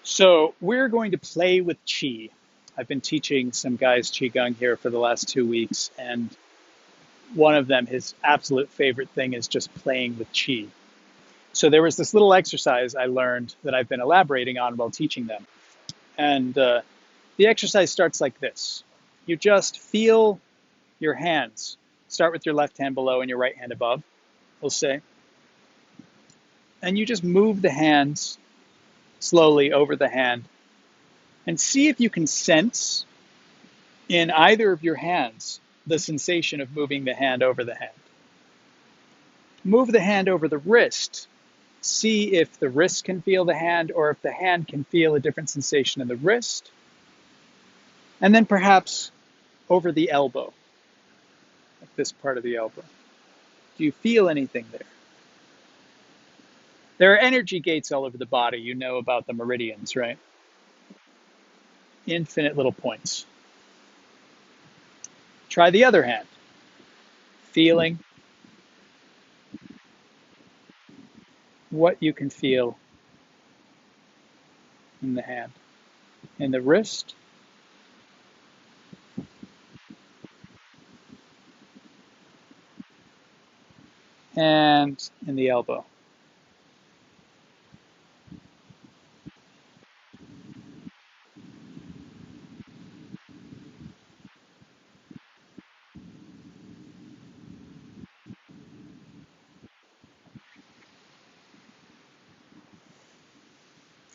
So we're going to play with Qi. I've been teaching some guys QiGong here for the last 2 weeks, and one of them, his absolute favorite thing is just playing with Qi. So there was this little exercise I learned that I've been elaborating on while teaching them. And the exercise starts like this. You just feel your hands. Start with your left hand below and your right hand above, we'll say. And you just move the hands slowly over the hand and see if you can sense in either of your hands the sensation of moving the hand over the hand. Move the hand over the wrist. See if the wrist can feel the hand or if the hand can feel a different sensation in the wrist. And then perhaps over the elbow, like this part of the elbow. Do you feel anything there? There are energy gates all over the body. You know about the meridians, right? Infinite little points. Try the other hand. Feeling what you can feel in the hand, in the wrist, and in the elbow.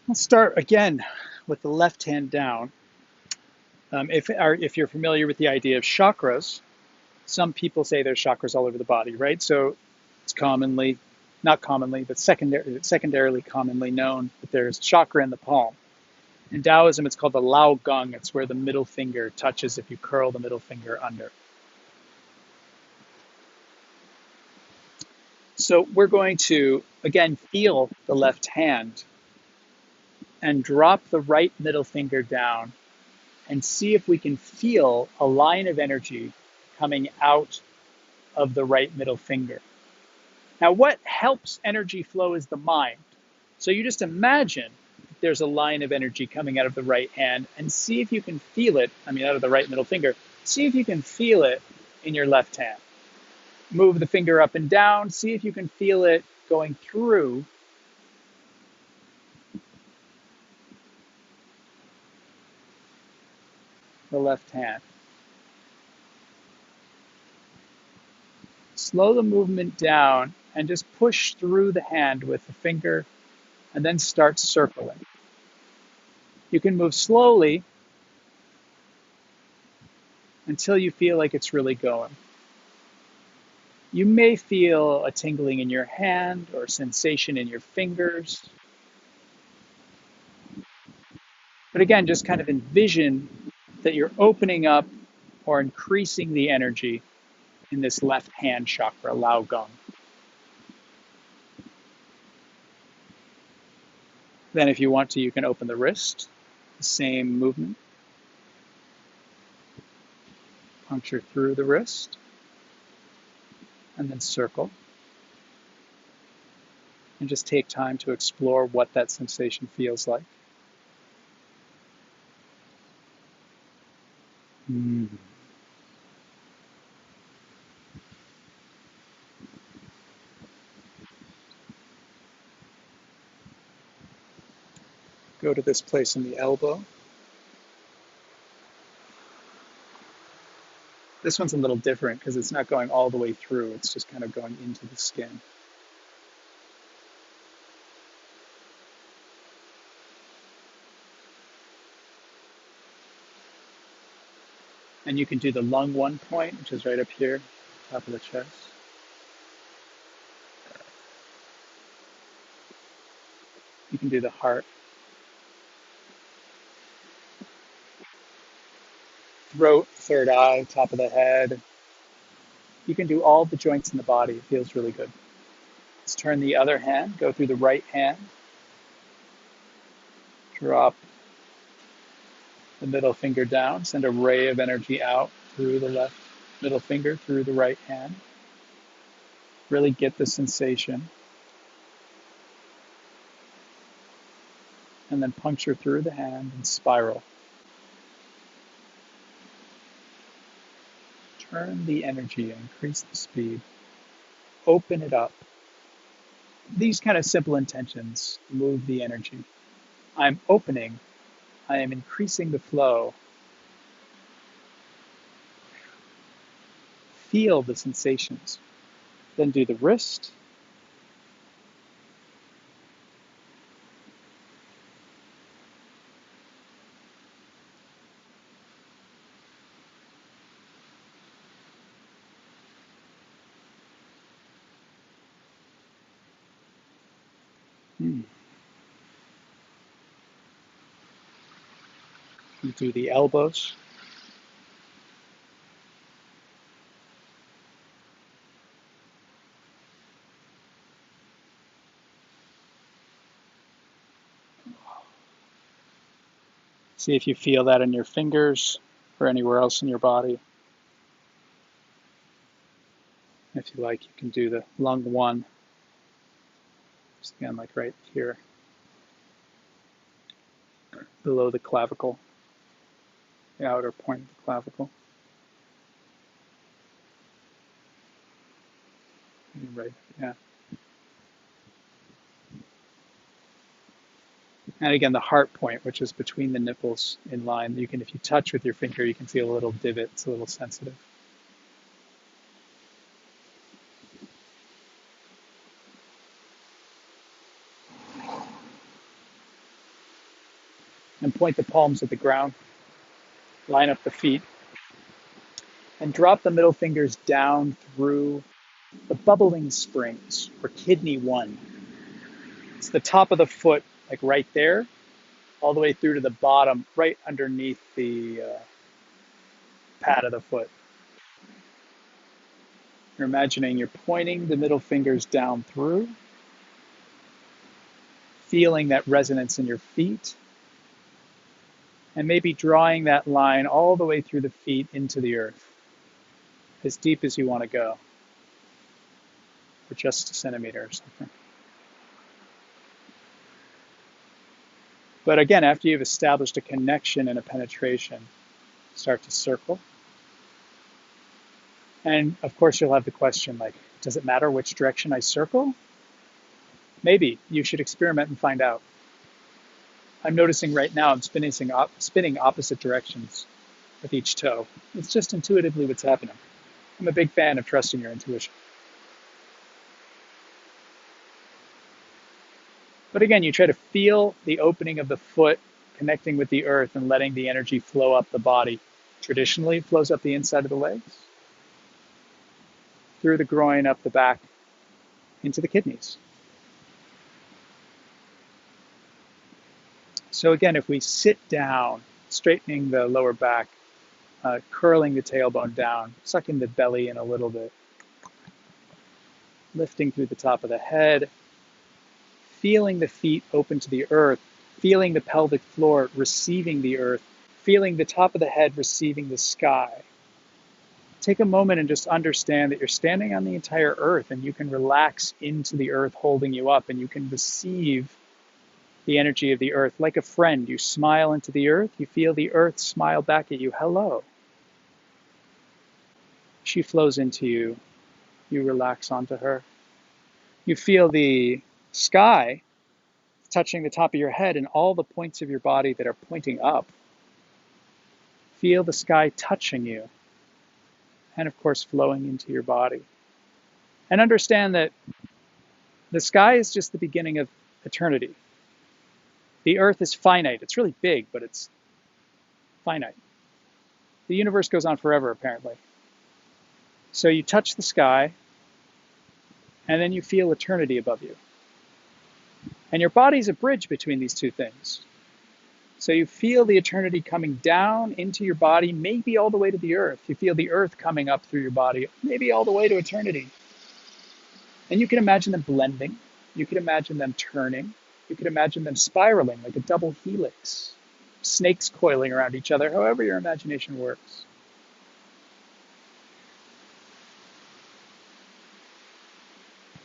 Let's start again with the left hand down. If you're familiar with the idea of chakras, some people say there's chakras all over the body, right? So it's commonly, not commonly, but secondarily commonly known that there's a chakra in the palm. In Taoism, it's called the Lao Gong. It's where the middle finger touches if you curl the middle finger under. So we're going to, again, feel the left hand and drop the right middle finger down and see if we can feel a line of energy coming out of the right middle finger. Now, what helps energy flow is the mind. So you just imagine there's a line of energy coming out of the right hand and see if you can feel it, out of the right middle finger, see if you can feel it in your left hand. Move the finger up and down, see if you can feel it going through the left hand. Slow the movement down and just push through the hand with the finger and then start circling. You can move slowly until you feel like it's really going. You may feel a tingling in your hand or sensation in your fingers. But again, just kind of envision that you're opening up or increasing the energy in this left hand chakra, Lao Gong. Then if you want to, you can open the wrist, the same movement. Puncture through the wrist, and then circle. And just take time to explore what that sensation feels like. Go to this place in the elbow. This one's a little different because it's not going all the way through. It's just kind of going into the skin. And you can do the lung 1 point, which is right up here, top of the chest. You can do the heart. Throat, third eye, top of the head. You can do all the joints in the body. It feels really good. Let's turn the other hand, go through the right hand. Drop the middle finger down, send a ray of energy out through the left middle finger, through the right hand. Really get the sensation. and then puncture through the hand and spiral. Turn the energy and increase the speed. Open it up. These kind of simple intentions move the energy. I'm opening. I am increasing the flow. Feel the sensations. Then do the wrist. You do the elbows. See if you feel that in your fingers or anywhere else in your body. If you like, you can do the lung one. Just again, like right here, below the clavicle, the outer point of the clavicle. Right, yeah. And again, the heart point, which is between the nipples in line. You can, if you touch with your finger, you can see a little divot. It's a little sensitive. And point the palms at the ground. Line up the feet. And drop the middle fingers down through the bubbling springs, or kidney 1. It's the top of the foot, like right there, all the way through to the bottom, right underneath the pad of the foot. You're imagining you're pointing the middle fingers down through, feeling that resonance in your feet, and maybe drawing that line all the way through the feet into the earth, as deep as you want to go, for just a centimeter or something. But again, after you've established a connection and a penetration, start to circle. And of course, you'll have the question like, does it matter which direction I circle? Maybe you should experiment and find out. I'm noticing right now I'm spinning opposite directions with each toe. It's just intuitively what's happening. I'm a big fan of trusting your intuition. But again, you try to feel the opening of the foot, connecting with the earth and letting the energy flow up the body. Traditionally, it flows up the inside of the legs, through the groin, up the back, into the kidneys. So again, if we sit down, straightening the lower back, curling the tailbone down, sucking the belly in a little bit, lifting through the top of the head, feeling the feet open to the earth, feeling the pelvic floor receiving the earth, feeling the top of the head receiving the sky. Take a moment and just understand that you're standing on the entire earth and you can relax into the earth holding you up and you can receive the energy of the earth. Like a friend, you smile into the earth, you feel the earth smile back at you, hello. She flows into you, you relax onto her. You feel the sky touching the top of your head and all the points of your body that are pointing up. Feel the sky touching you and of course flowing into your body. And understand that the sky is just the beginning of eternity. The earth is finite. It's really big, but it's finite. The universe goes on forever, apparently. So you touch the sky, and then you feel eternity above you. And your body's a bridge between these two things. So you feel the eternity coming down into your body, maybe all the way to the earth. You feel the earth coming up through your body, maybe all the way to eternity. And you can imagine them blending. You can imagine them turning. You can imagine them spiraling like a double helix. Snakes coiling around each other, however your imagination works.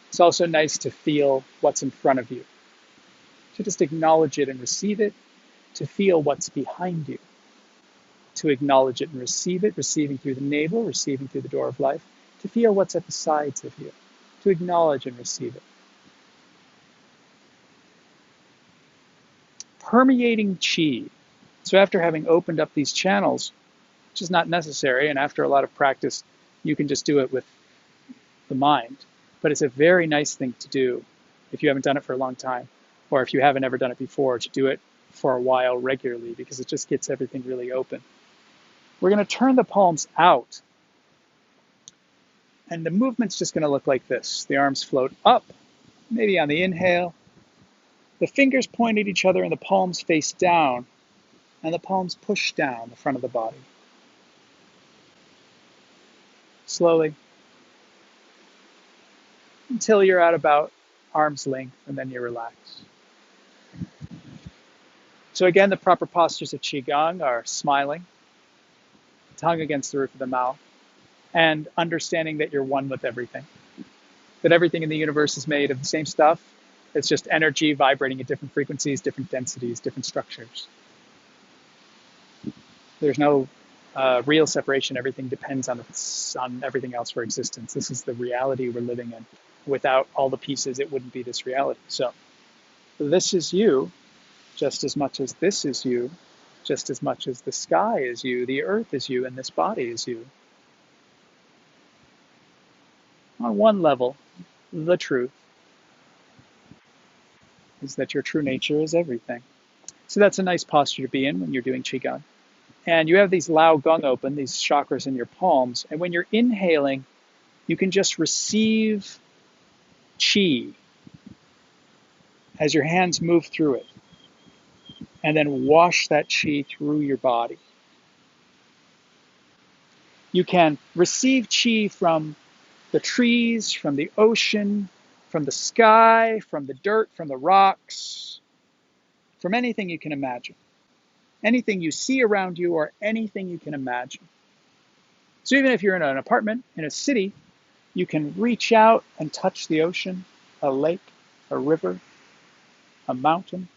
It's also nice to feel what's in front of you. to just acknowledge it and receive it, to feel what's behind you, to acknowledge it and receive it, receiving through the navel, receiving through the door of life, to feel what's at the sides of you, to acknowledge and receive it. Permeating qi. So after having opened up these channels, which is not necessary, and after a lot of practice, you can just do it with the mind. But it's a very nice thing to do if you haven't done it for a long time, or if you haven't ever done it before, to do it for a while regularly, because it just gets everything really open. We're going to turn the palms out, and the movement's just going to look like this. The arms float up, maybe on the inhale. The fingers point at each other and the palms face down, and the palms push down the front of the body. Slowly, until you're at about arm's length, and then you relax. So again, the proper postures of QiGong are smiling, tongue against the roof of the mouth, and understanding that you're one with everything. That everything in the universe is made of the same stuff. It's just energy vibrating at different frequencies, different densities, different structures. There's no real separation. Everything depends on everything else for existence. This is the reality we're living in. Without all the pieces, it wouldn't be this reality. So this is you, just as much as this is you, just as much as the sky is you, the earth is you, and this body is you. On one level, the truth is that your true nature is everything. So that's a nice posture to be in when you're doing QiGong. And you have these Lao Gong open, these chakras in your palms, and when you're inhaling, you can just receive qi as your hands move through it, and then wash that qi through your body. You can receive qi from the trees, from the ocean, from the sky, from the dirt, from the rocks, from anything you can imagine. Anything you see around you or anything you can imagine. So even if you're in an apartment in a city, you can reach out and touch the ocean, a lake, a river, a mountain.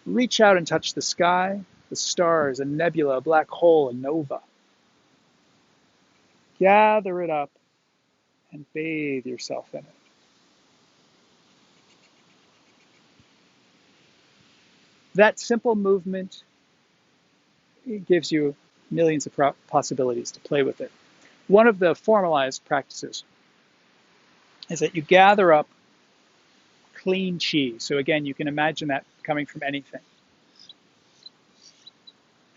Reach out and touch the sky, the stars, a nebula, a black hole, a nova. Gather it up and bathe yourself in it. That simple movement, it gives you millions of possibilities to play with it. One of the formalized practices is that you gather up clean qi. So again, you can imagine that coming from anything.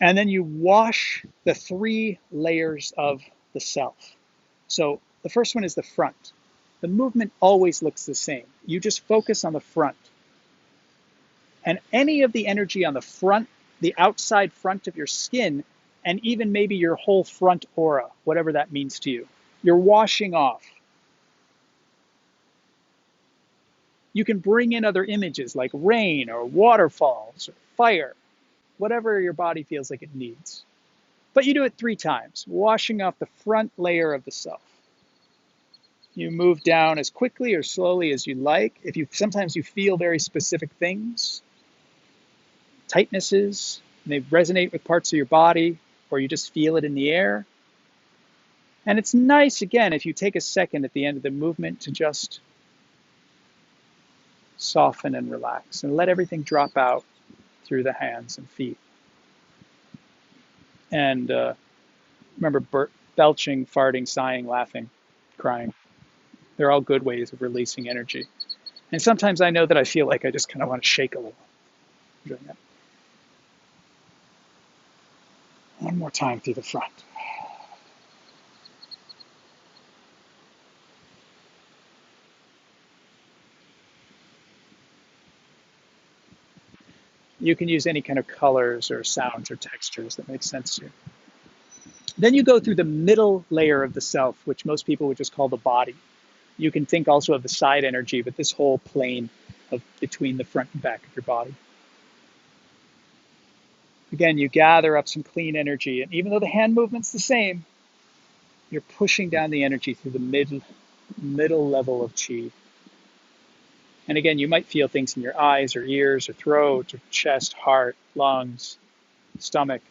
And then you wash the 3 layers of the self. So the first one is the front. The movement always looks the same. You just focus on the front. And any of the energy on the front, the outside front of your skin, and even maybe your whole front aura, whatever that means to you, you're washing off. You can bring in other images like rain or waterfalls or fire, whatever your body feels like it needs. But you do it 3 times, washing off the front layer of the self. You move down as quickly or slowly as you like. Sometimes you feel very specific things, tightnesses, and they resonate with parts of your body, or you just feel it in the air. And it's nice, again, if you take a second at the end of the movement to just soften and relax and let everything drop out through the hands and feet. And remember, belching, farting, sighing, laughing, crying. They're all good ways of releasing energy. And sometimes I know that I feel like I just kind of want to shake a little doing that. One more time through the front. You can use any kind of colors or sounds or textures that make sense to you. Then you go through the middle layer of the self, which most people would just call the body. You can think also of the side energy, but this whole plane of between the front and back of your body. Again, you gather up some clean energy, and even though the hand movement's the same, you're pushing down the energy through the middle level of qi. And again, you might feel things in your eyes or ears or throat or chest, heart, lungs, stomach.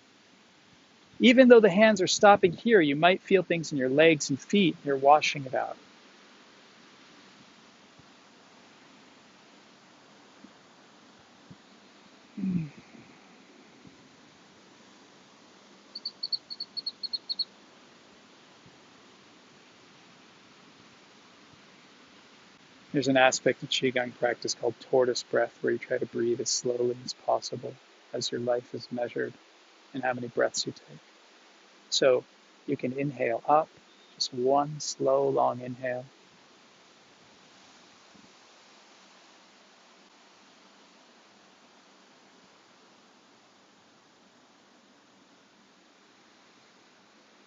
Even though the hands are stopping here, you might feel things in your legs and feet. They're washing about. There's an aspect of Qigong practice called tortoise breath, where you try to breathe as slowly as possible as your life is measured in how many breaths you take. So you can inhale up, just one slow, long inhale.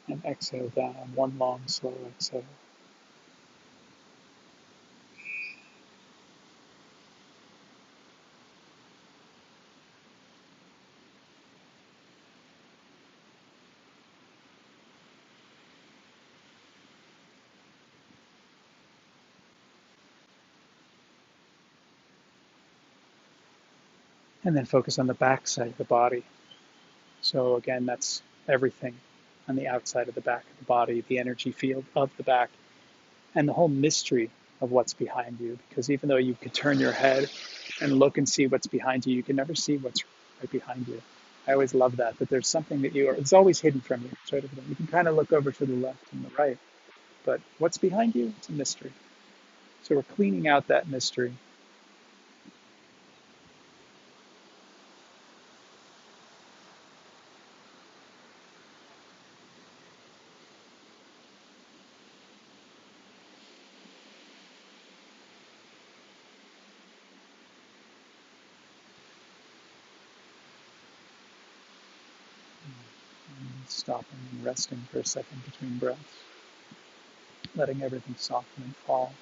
And exhale down, one long, slow exhale. And then focus on the back side of the body. So again, that's everything on the outside of the back of the body, the energy field of the back, and the whole mystery of what's behind you. Because even though you could turn your head and look and see what's behind you, you can never see what's right behind you. I always love that there's something that it's always hidden from you. Sort of, you can kind of look over to the left and the right, but what's behind you, it's a mystery. So we're cleaning out that mystery. And stopping and resting for a second between breaths, letting everything soften and fall.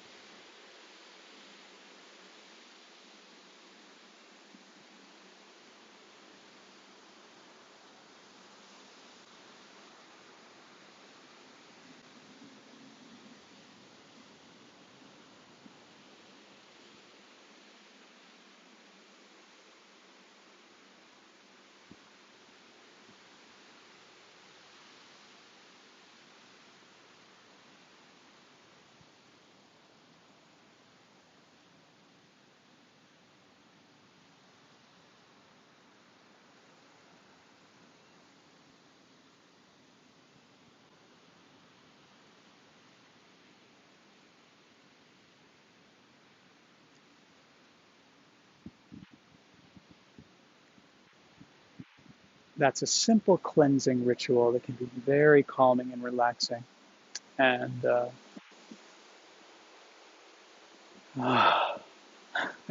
That's a simple cleansing ritual that can be very calming and relaxing. And I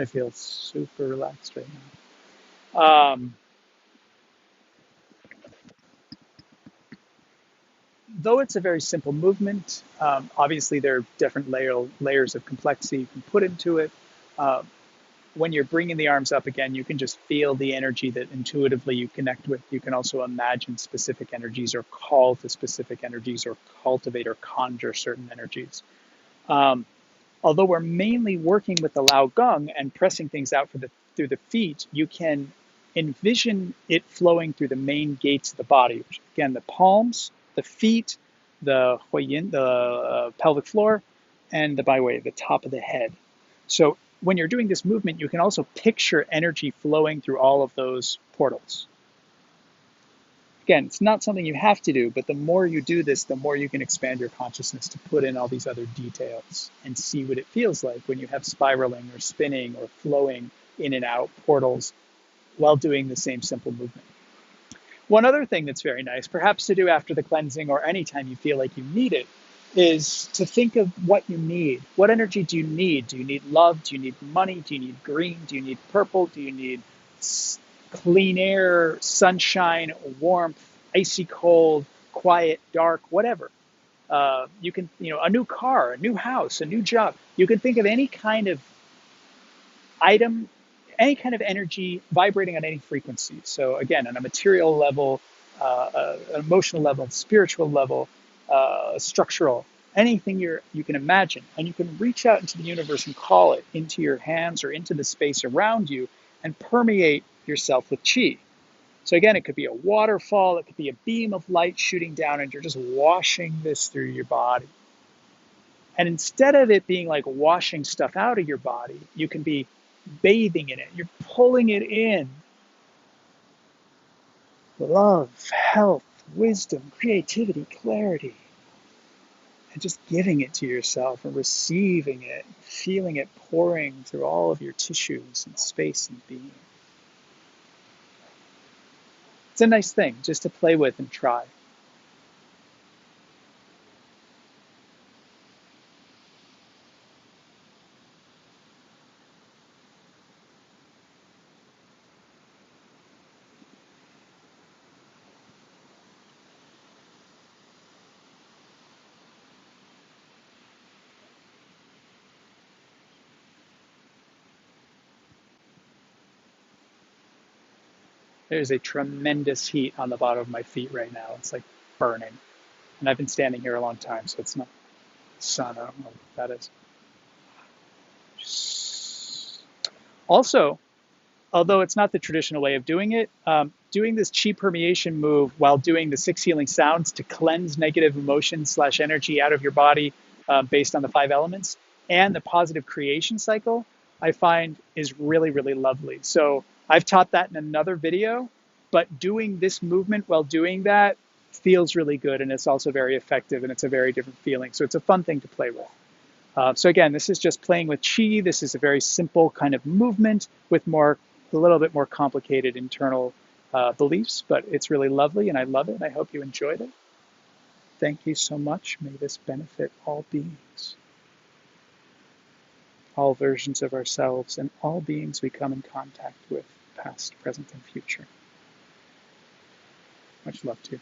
feel super relaxed right now. Though it's a very simple movement, obviously there are different layers of complexity you can put into it. Uh, when you're bringing the arms up again, you can just feel the energy that intuitively you connect with. You can also imagine specific energies or call to specific energies or cultivate or conjure certain energies. Um, Although we're mainly working with the Lao Gong and pressing things out through the feet, you can envision it flowing through the main gates of the body, which again, the palms, the feet, the huiyin, the pelvic floor, and the bai wei, the top of the head. So when you're doing this movement, you can also picture energy flowing through all of those portals. Again, it's not something you have to do, but the more you do this, the more you can expand your consciousness to put in all these other details and see what it feels like when you have spiraling or spinning or flowing in and out portals while doing the same simple movement. One other thing that's very nice, perhaps to do after the cleansing or anytime you feel like you need it, is to think of what you need. What energy do you need? Do you need love? Do you need money? Do you need green? Do you need purple? Do you need clean air, sunshine, warmth, icy cold, quiet, dark, whatever? You can, a new car, a new house, a new job. You can think of any kind of item, any kind of energy vibrating on any frequency. So again, on a material level, an emotional level, spiritual level, structural. anything you can imagine. And you can reach out into the universe and call it into your hands or into the space around you and permeate yourself with chi. So again, it could be a waterfall, it could be a beam of light shooting down, and you're just washing this through your body. And instead of it being like washing stuff out of your body, you can be bathing in it. You're pulling it in. Love, health, wisdom, creativity, clarity. And just giving it to yourself and receiving it, feeling it pouring through all of your tissues and space and being. It's a nice thing just to play with and try. There's a tremendous heat on the bottom of my feet right now. It's like burning. And I've been standing here a long time, so it's not sun. I don't know what that is. Also, although it's not the traditional way of doing it, doing this chi permeation move while doing the 6 healing sounds to cleanse negative emotions slash energy out of your body based on the 5 elements and the positive creation cycle, I find is really, really lovely. So I've taught that in another video, but doing this movement while doing that feels really good, and it's also very effective, and it's a very different feeling. So it's a fun thing to play with. So again, this is just playing with chi. This is a very simple kind of movement with a little bit more complicated internal beliefs, but it's really lovely and I love it. And I hope you enjoyed it. Thank you so much. May this benefit all beings, all versions of ourselves, and all beings we come in contact with, past, present, and future. Much love to you.